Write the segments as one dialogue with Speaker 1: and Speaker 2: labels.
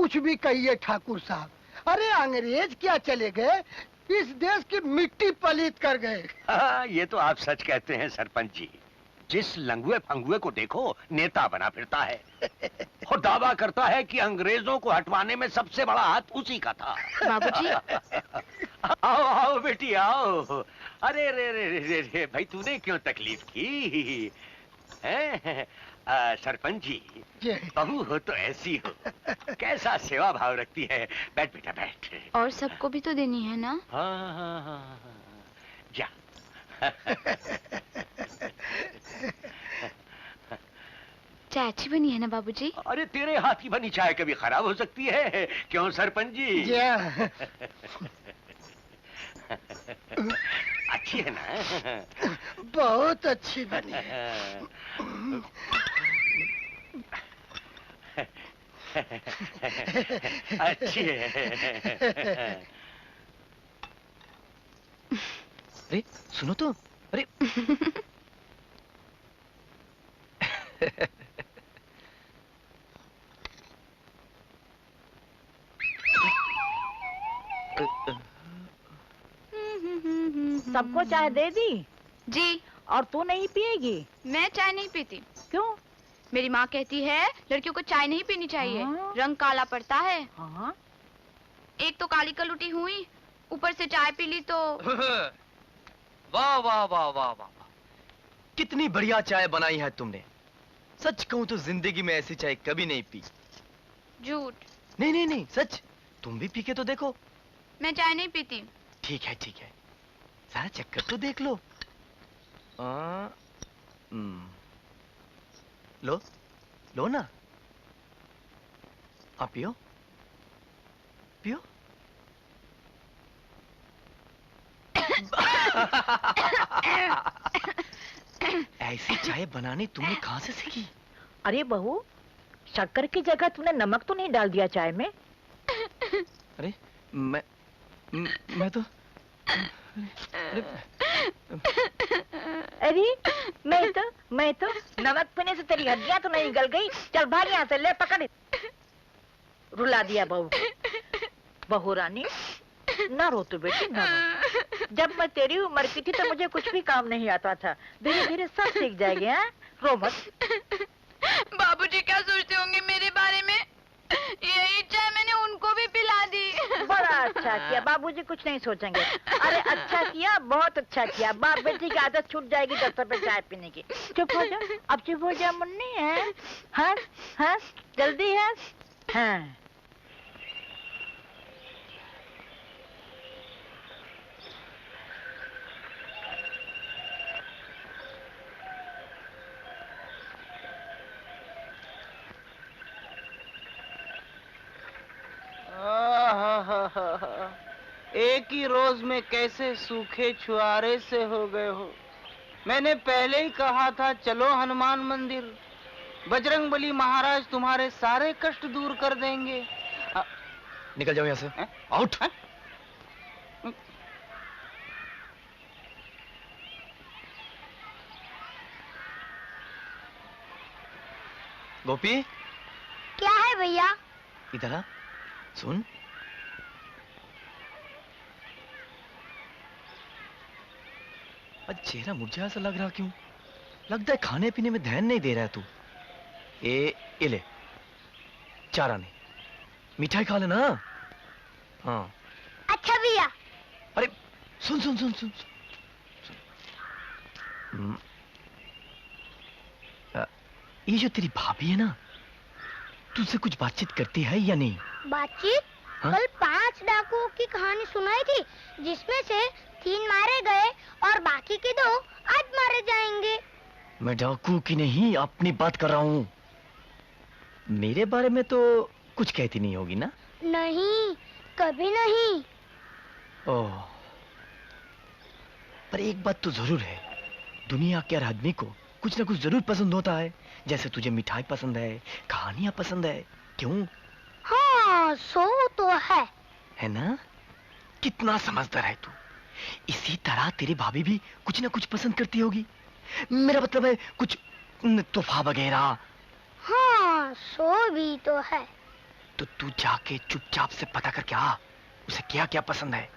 Speaker 1: कुछ भी कहिए ठाकुर साहब, अरे अंग्रेज क्या चले गए, इस देश की मिट्टी पलीत कर गए।
Speaker 2: हाँ, ये तो आप सच कहते हैं सरपंच जी। जिस लंगुए फंगुए को देखो नेता बना फिरता है और दावा करता है कि अंग्रेजों को हटवाने में सबसे बड़ा हाथ उसी का था।
Speaker 3: बाबूजी।
Speaker 2: आओ आओ बेटी आओ। अरे रे रे रे रे, रे भाई तूने क्यों तकलीफ की है? सरपंच जी, बहू हो तो ऐसी हो, कैसा सेवा भाव रखती है। बैठ बेटा बैठ।
Speaker 3: और सबको भी तो देनी है ना।
Speaker 2: हाँ हाँ हाँ, जा।
Speaker 3: चाय अच्छी बनी है ना बाबूजी?
Speaker 2: अरे तेरे हाथ की बनी चाय कभी खराब हो सकती है क्यों सरपंच जी? अच्छी है ना?
Speaker 1: बहुत अच्छी बनी है।
Speaker 2: अच्छी है।
Speaker 4: अरे सुनो तो, अरे
Speaker 5: सबको चाय दे दी?
Speaker 3: जी।
Speaker 5: और तू नहीं पिएगी?
Speaker 3: मैं चाय नहीं पीती।
Speaker 5: क्यों?
Speaker 3: मेरी माँ कहती है लड़कियों को चाय नहीं पीनी चाहिए।
Speaker 5: हाँ?
Speaker 3: रंग काला पड़ता है।
Speaker 5: हाँ?
Speaker 3: एक तो काली कलुटी हुई, ऊपर से चाय पी ली तो।
Speaker 4: वाह वाह वाह वाह वाह, कितनी बढ़िया चाय बनाई है तुमने। सच कहूं तो जिंदगी में ऐसी चाय कभी नहीं पी।
Speaker 3: झूठ।
Speaker 4: नहीं नहीं नहीं, सच। तुम भी पी के तो देखो।
Speaker 3: मैं चाय नहीं पीती।
Speaker 4: ठीक है ठीक है, जरा चक्कर तो देख लो। लो लो ना, आप पियो पियो। ऐसी चाय बनानी तुमने कहां से सीखी?
Speaker 5: अरे बहू, शक्कर की जगह तूने नमक तो नहीं डाल दिया चाय में?
Speaker 4: अरे मैं तो
Speaker 5: अरे मैं तो नमक पीने से तेरी हड्डियां तो नहीं गल गई? चल भाग यहाँ से, ले पकड़। रुला दिया बहू। बहू रानी ना रो तू बेटी, ना रो। जब मैं तेरी उम्र की थी तो मुझे कुछ भी काम नहीं आता था, धीरे धीरे सब सीख जाएगी। हाँ, रो मत।
Speaker 3: बाबूजी क्या सोचते होंगे मेरे बारे में? यही चाय मैंने उनको भी पिला दी।
Speaker 5: बड़ा अच्छा किया, बाबूजी कुछ नहीं सोचेंगे। अरे अच्छा किया, बहुत अच्छा किया। बाप बेटी की आदत छूट जाएगी 10 रुपए चाय पीने की। चुप हो जा, अब चुप हो जा मुन्नी। है हाँ हाँ, जल्दी है। हाँ
Speaker 6: एक ही रोज में कैसे सूखे छुआरे से हो गए हो। मैंने पहले ही कहा था चलो हनुमान मंदिर, बजरंगबली महाराज तुम्हारे सारे कष्ट दूर कर देंगे।
Speaker 4: निकल जाओ यहाँ से। आउट। गोपी।
Speaker 7: क्या है भैया?
Speaker 4: इधर आ, सुन। आज चेहरा मुरझाया सा लग रहा, क्यों? लगता है खाने पीने में ध्यान नहीं दे रहा है तू। ये ले, चारा नहीं, मिठाई खा लेना। हाँ
Speaker 7: अच्छा भैया।
Speaker 4: अरे सुन सुन सुन सुन, ये जो तेरी भाभी है ना, तुझसे कुछ बातचीत करती है या नहीं?
Speaker 7: बातचीत?
Speaker 4: हाँ?
Speaker 7: कल 5 डाकुओं की कहानी सुनाई थी, जिसमें से 3 मारे गए और बाकी के 2 आज मारे जाएंगे।
Speaker 4: मैं डाकू की नहीं, अपनी बात कर रहा हूँ। मेरे बारे में तो कुछ कहती नहीं होगी ना?
Speaker 7: नहीं, कभी नहीं।
Speaker 4: ओह, पर एक बात तो जरूर है, दुनिया के हर आदमी को कुछ ना कुछ जरूर पसंद होता है। जैसे तुझे मिठाई पसंद है, कहानियां पसंद है, क्यों?
Speaker 7: हाँ, सो तो है
Speaker 4: ना? कितना समझदार है तू। इसी तरह तेरी भाभी भी कुछ ना कुछ पसंद करती होगी। मेरा मतलब है कुछ तोहफा वगैरह।
Speaker 7: हाँ, सो भी तो है।
Speaker 4: तो तू जाके चुपचाप से पता करके आ उसे क्या क्या पसंद है।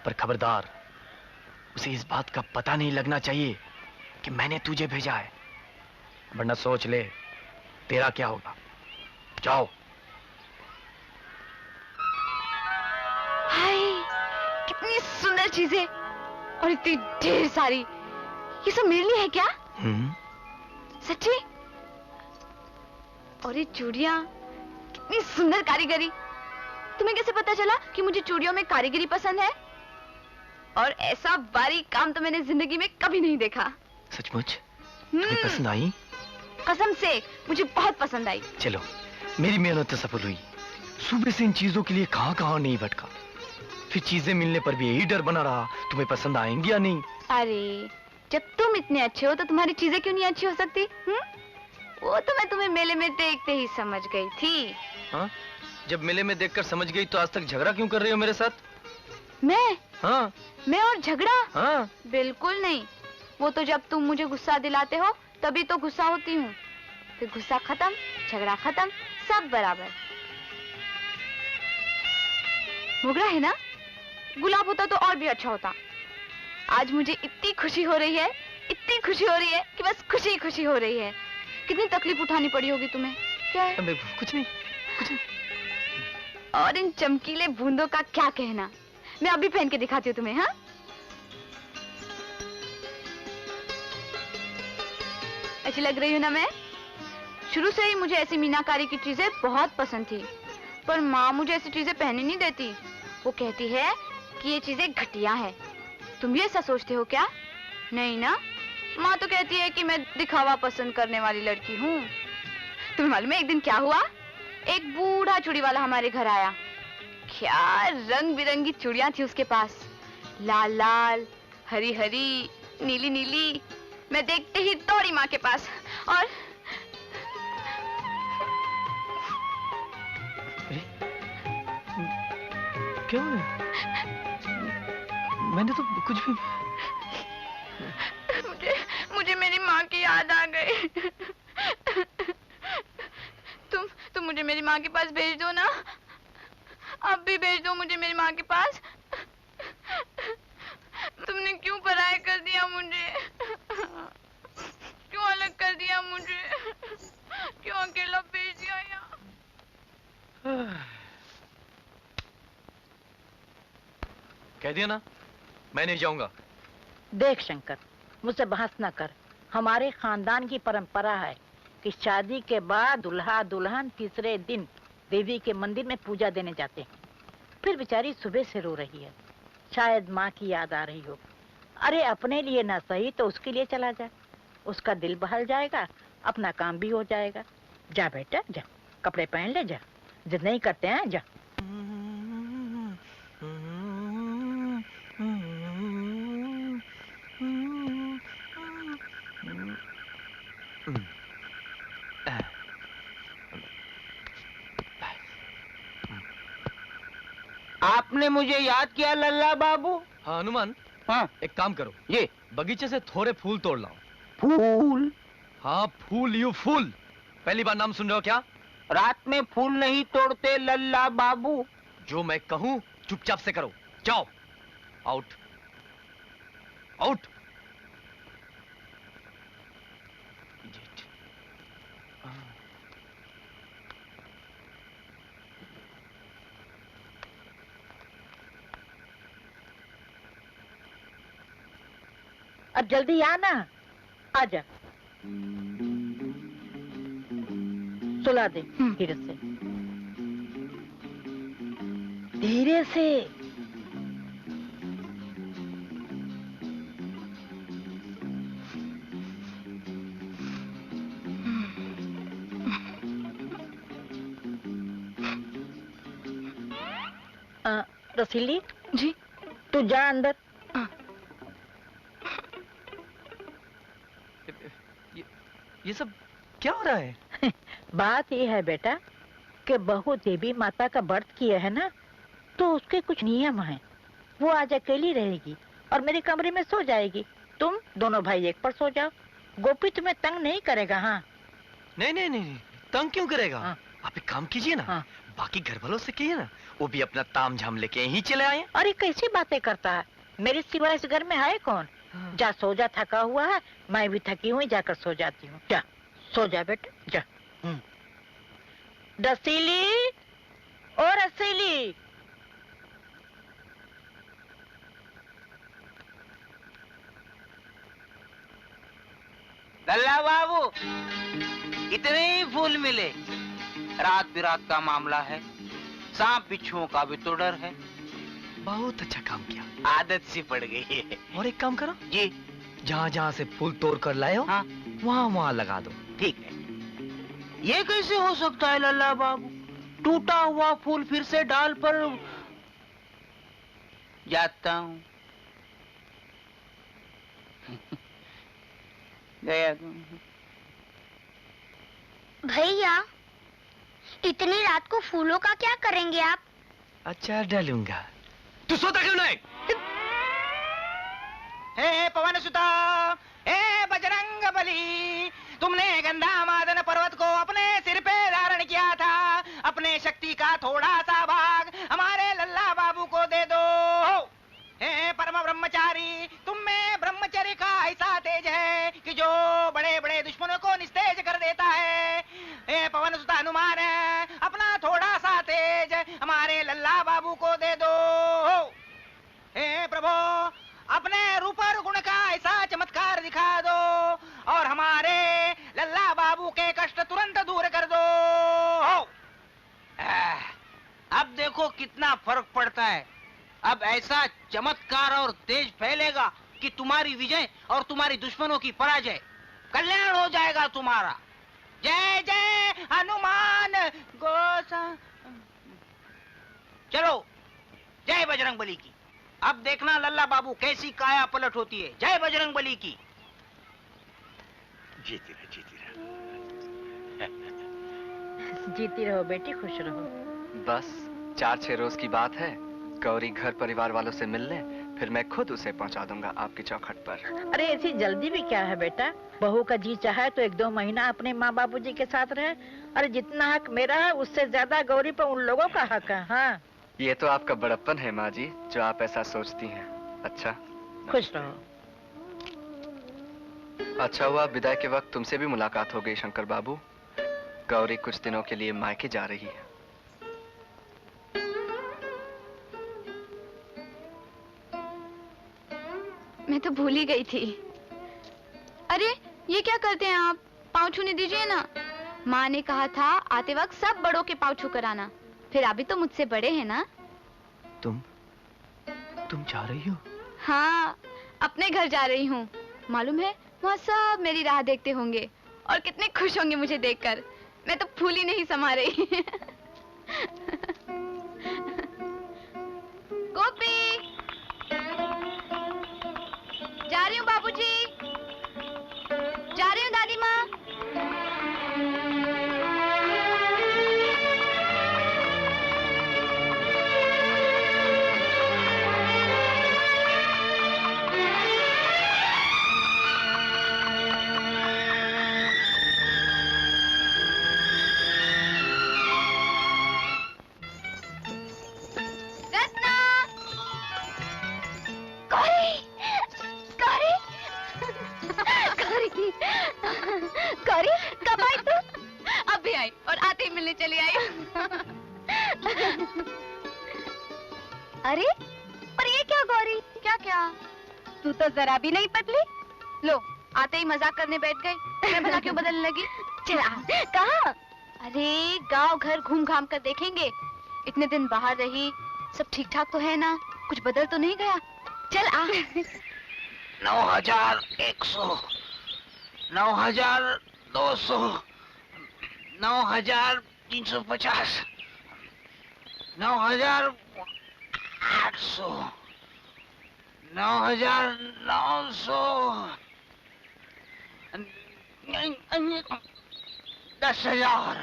Speaker 4: पर खबरदार, उसे इस बात का पता नहीं लगना चाहिए कि मैंने तुझे भेजा है, वरना सोच ले तेरा क्या होगा। जाओ।
Speaker 3: हाय, कितनी सुंदर चीजें और इतनी ढेर सारी। ये सब मेरे लिए है क्या? सच्ची? और ये चूड़ियां, कितनी सुंदर कारीगरी। तुम्हें कैसे पता चला कि मुझे चूड़ियों में कारीगरी पसंद है? और ऐसा बारीक काम तो मैंने जिंदगी में कभी नहीं देखा।
Speaker 4: सचमुच? तुम्हें पसंद आई?
Speaker 3: कसम से मुझे बहुत पसंद आई।
Speaker 4: चलो, मेरी मेहनत तो सफल हुई। सुबह से इन चीजों के लिए कहां नहीं भटका, फिर चीजें मिलने पर भी यही डर बना रहा तुम्हें पसंद आएंगी या नहीं।
Speaker 3: अरे, जब तुम इतने अच्छे हो तो तुम्हारी चीजें क्यों नहीं अच्छी हो सकती? वो तो मैं तुम्हें मेले में देखते ही समझ गई थी।
Speaker 4: हाँ? जब मेले में देखकर समझ गई तो आज तक झगड़ा क्यों कर रही हो मेरे साथ?
Speaker 3: मैं?
Speaker 4: हाँ।
Speaker 3: मैं और झगड़ा?
Speaker 4: हाँ।
Speaker 3: बिल्कुल नहीं। वो तो जब तुम मुझे गुस्सा दिलाते हो तभी तो गुस्सा होती हूँ, फिर गुस्सा खत्म, झगड़ा खत्म, सब बराबर। मोगरा है ना? गुलाब होता तो और भी अच्छा होता। आज मुझे इतनी खुशी हो रही है, इतनी खुशी हो रही है कि बस खुशी ही खुशी हो रही है। कितनी तकलीफ उठानी पड़ी होगी तुम्हें। क्या है?
Speaker 4: कुछ नहीं, कुछ नहीं।
Speaker 3: और इन चमकीले बूंदों का क्या कहना। मैं अभी पहन के दिखाती हूँ तुम्हें। हाँ, अच्छी लग रही हूँ ना मैं? शुरू से ही मुझे ऐसी मीनाकारी की चीजें बहुत पसंद थी, पर माँ मुझे ऐसी चीजें पहनने नहीं देती। वो कहती है कि ये चीजें घटिया है। तुम भी ऐसा सोचते हो क्या? नहीं ना? माँ तो कहती है कि मैं दिखावा पसंद करने वाली लड़की हूँ। तुम्हें मालूम है एक दिन क्या हुआ? एक बूढ़ा चूड़ी वाला हमारे घर आया। क्या रंग बिरंगी चूड़ियां थी उसके पास, लाल लाल, हरी हरी, नीली नीली। मैं देखते ही दौड़ी माँ के पास और
Speaker 4: क्यों? मैंने तो कुछ भी।
Speaker 3: मुझे मेरी माँ की याद आ गई। तुम मुझे मेरी माँ के पास भेज दो ना। अब भी भेज दो मुझे मेरी माँ के पास। तुमने क्यों पराया कर दिया मुझे? क्यों अलग कर दिया मुझे? क्यों अकेला भेज दिया यहाँ?
Speaker 4: कह दिया ना, मैं नहीं जाऊंगा।
Speaker 5: देख शंकर, मुझसे बहस न कर। हमारे खानदान की परंपरा है कि शादी के बाद दुल्हा दुल्हन तीसरे दिन देवी के मंदिर में पूजा देने जाते हैं। फिर बेचारी सुबह से रो रही है, शायद माँ की याद आ रही हो। अरे अपने लिए ना सही तो उसके लिए चला जा, उसका दिल बहल जाएगा, अपना काम भी हो जाएगा। जा बेटा जा, कपड़े पहन ले, जा। जिद नहीं करते हैं, जा।
Speaker 6: आपने मुझे याद किया लल्ला बाबू?
Speaker 4: हाँ हनुमान।
Speaker 6: हाँ,
Speaker 4: एक काम करो,
Speaker 6: ये
Speaker 4: बगीचे से थोड़े फूल तोड़ लाओ।
Speaker 6: फूल?
Speaker 4: हाँ फूल, यू फूल। पहली बार नाम सुन रहे हो क्या?
Speaker 6: रात में फूल नहीं तोड़ते लल्ला बाबू।
Speaker 4: जो मैं कहूँ चुपचाप से करो। जाओ, आउट आउट।
Speaker 5: अब जल्दी आना, आजा। सुला दे धीरे से, धीरे से। रसीली
Speaker 3: जी,
Speaker 5: तू जा अंदर।
Speaker 4: ये सब क्या हो रहा है?
Speaker 5: बात ये है बेटा कि बहू देवी माता का व्रत किया है ना, तो उसके कुछ नियम हैं। वो आज अकेली रहेगी और मेरे कमरे में सो जाएगी। तुम दोनों भाई एक पर सो जाओ। गोपी तुम्हें तंग नहीं करेगा। हाँ
Speaker 4: नहीं नहीं नहीं, तंग क्यों करेगा?
Speaker 5: हाँ।
Speaker 4: आप आप एक काम कीजिए ना,
Speaker 5: हाँ।
Speaker 4: बाकी घर वालों से कहिए ना, वो भी अपना ताम झाम लेके यहीं चले आए।
Speaker 5: अरे कैसी बातें करता है, मेरे सिवा इस घर में है कौन? जा सो जा, थका हुआ है, मैं भी थकी हुई, जाकर सो जाती हूँ। जा सो जा बेटा, जा। रसीली, ओ रसीली।
Speaker 6: लल्ला बाबू, इतने ही फूल मिले? रात बिरात का मामला है, सांप बिच्छुओं का भी तो डर है।
Speaker 4: बहुत अच्छा काम किया,
Speaker 6: आदत सी पड़ गई है।
Speaker 4: और एक काम करो
Speaker 6: जी।
Speaker 4: जहाँ जहाँ से फूल तोड़ कर लाए हो,
Speaker 6: हाँ,
Speaker 4: वहाँ वहाँ लगा दो।
Speaker 6: ठीक है। ये कैसे हो सकता है लल्ला बाबू? टूटा हुआ फूल फिर से डाल पर जाता हूँ। गया
Speaker 7: भैया, इतनी रात को फूलों का क्या करेंगे आप?
Speaker 4: अचार डालूंगा। तू सोता क्यों नहीं?
Speaker 6: हे पवन सुता, हे बजरंग बली, तुमने गंधा मादन पर्वत को अपने सिर पे धारण किया था। अपने शक्ति का थोड़ा सा भाग हमारे लल्ला बाबू को दे दो। हे परम ब्रह्मचारी, तुम में ब्रह्मचर्य का ऐसा तेज है कि जो बड़े बड़े दुश्मनों को निस्तेज कर देता है। हे पवन सुता हनुमान, अपना थोड़ा सा तेज हमारे लल्ला बाबू को दे दो। हे प्रभु, अपने रूप और गुण का ऐसा चमत्कार दिखा दो और हमारे लल्ला बाबू के कष्ट तुरंत दूर कर दो। अब देखो कितना फर्क पड़ता है। अब ऐसा चमत्कार और तेज फैलेगा कि तुम्हारी विजय और तुम्हारी दुश्मनों की पराजय, कल्याण हो जाएगा तुम्हारा। जय जय हनुमान गोसा। चलो, जय बजरंग बली की। अब देखना लल्ला बाबू कैसी काया पलट होती है। जय बजरंग बली की।
Speaker 2: जीती रहो, जीती रहो।
Speaker 5: जीती रहो बेटी, खुश रहो।
Speaker 8: बस 4-6 रोज की बात है, गौरी घर परिवार वालों से मिल ले, फिर मैं खुद उसे पहुंचा दूंगा आपकी चौखट पर।
Speaker 5: अरे ऐसी जल्दी भी क्या है बेटा, बहू का जी चाहे तो 1-2 महीना अपने माँ बाबूजी के साथ रहे। अरे जितना हक मेरा है उससे ज्यादा गौरी पर उन लोगों का हक है। हाँ,
Speaker 8: ये तो आपका बड़प्पन है माँ जी, जो आप ऐसा सोचती हैं। अच्छा,
Speaker 5: खुश रहो।
Speaker 8: अच्छा हुआ विदाई के वक्त तुमसे भी मुलाकात हो गई शंकर बाबू। गौरी कुछ दिनों के लिए मायके जा रही है।
Speaker 3: मैं तो भूल ही गई थी। अरे ये क्या करते हैं आप, पाँव छूने दीजिए ना। माँ ने कहा था आते वक्त सब बड़ों के पाँव छू कर आना। फिर अभी तो मुझसे बड़े हैं ना।
Speaker 4: तुम जा रही हो?
Speaker 3: हाँ, अपने घर जा रही हूँ। मालूम है वहाँ सब मेरी राह देखते होंगे और कितने खुश होंगे मुझे देखकर। मैं तो फूल ही नहीं समा रही। गोपी, जा रही हूँ बाबूजी, जा रही हूँ दादी माँ। गौरी, कब आई तू? अभी आई और आते ही मिलने चली आई। अरे पर ये क्या गौरी? क्या क्या? तू तो जरा भी नहीं बदली। लो, आते ही मजाक करने बैठ गए। मैं भला क्यों बदलने लगी? चला। कहाँ? अरे गांव घर घूम घाम कर देखेंगे। इतने दिन बाहर रही, सब ठीक ठाक तो है ना? कुछ बदल तो नहीं गया? चल आ।
Speaker 6: 9100, 9200, 9350, 9800, 9900, 10,000।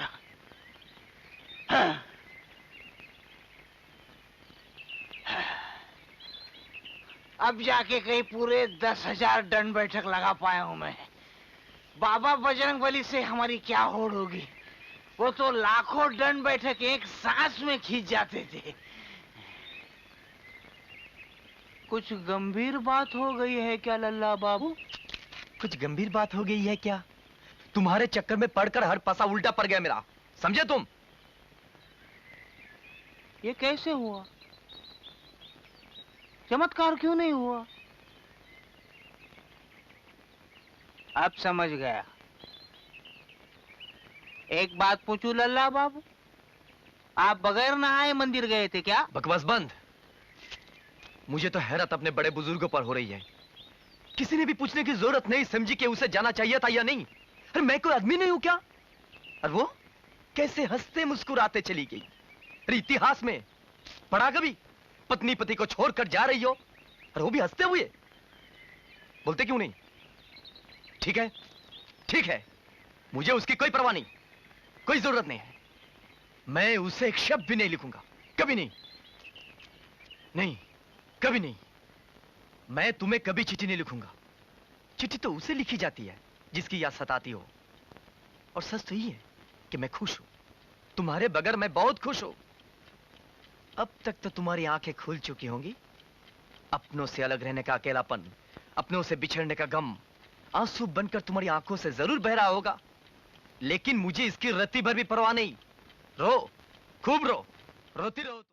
Speaker 6: अब जाके कहीं पूरे 10,000 दंड बैठक लगा पाया हूं मैं। बाबा बजरंग बली से हमारी क्या होड़ होगी। वो तो लाखों दंड बैठक एक सांस में खींच जाते थे। कुछ गंभीर बात हो गई है क्या लल्ला बाबू?
Speaker 4: कुछ गंभीर बात हो गई है क्या? तुम्हारे चक्कर में पड़कर हर पसा उल्टा पड़ गया मेरा, समझे तुम?
Speaker 6: ये कैसे हुआ? चमत्कार क्यों नहीं हुआ? अब समझ गया। एक बात पूछूं लल्ला बाबू, आप बगैर नहाए मंदिर गए थे क्या?
Speaker 4: बकवास बंद। मुझे तो हैरत अपने बड़े बुजुर्गों पर हो रही है। किसी ने भी पूछने की जरूरत नहीं समझी कि उसे जाना चाहिए था या नहीं। अरे मैं कोई आदमी नहीं हूं क्या? और वो कैसे हंसते मुस्कुराते चली गई। अरे इतिहास में पढ़ा कभी पत्नी पति को छोड़कर जा रही हो और वो भी हंसते हुए? बोलते क्यों नहीं? ठीक है, ठीक है, मुझे उसकी कोई परवाह नहीं, कोई जरूरत नहीं है। मैं उसे एक शब्द भी नहीं लिखूंगा, कभी नहीं, नहीं, कभी नहीं। मैं तुम्हें कभी चिट्ठी नहीं लिखूंगा। चिट्ठी तो उसे लिखी जाती है जिसकी याद सताती हो। और सच तो ये है कि मैं खुश हूं, तुम्हारे बगैर मैं बहुत खुश हूं। अब तक तो तुम्हारी आंखें खुल चुकी होंगी। अपनों से अलग रहने का अकेलापन, अपनों से बिछड़ने का गम आंसू बनकर तुम्हारी आंखों से जरूर बह रहा होगा, लेकिन मुझे इसकी रत्ती भर भी परवाह नहीं। रो, खूब रो, रोती रहो।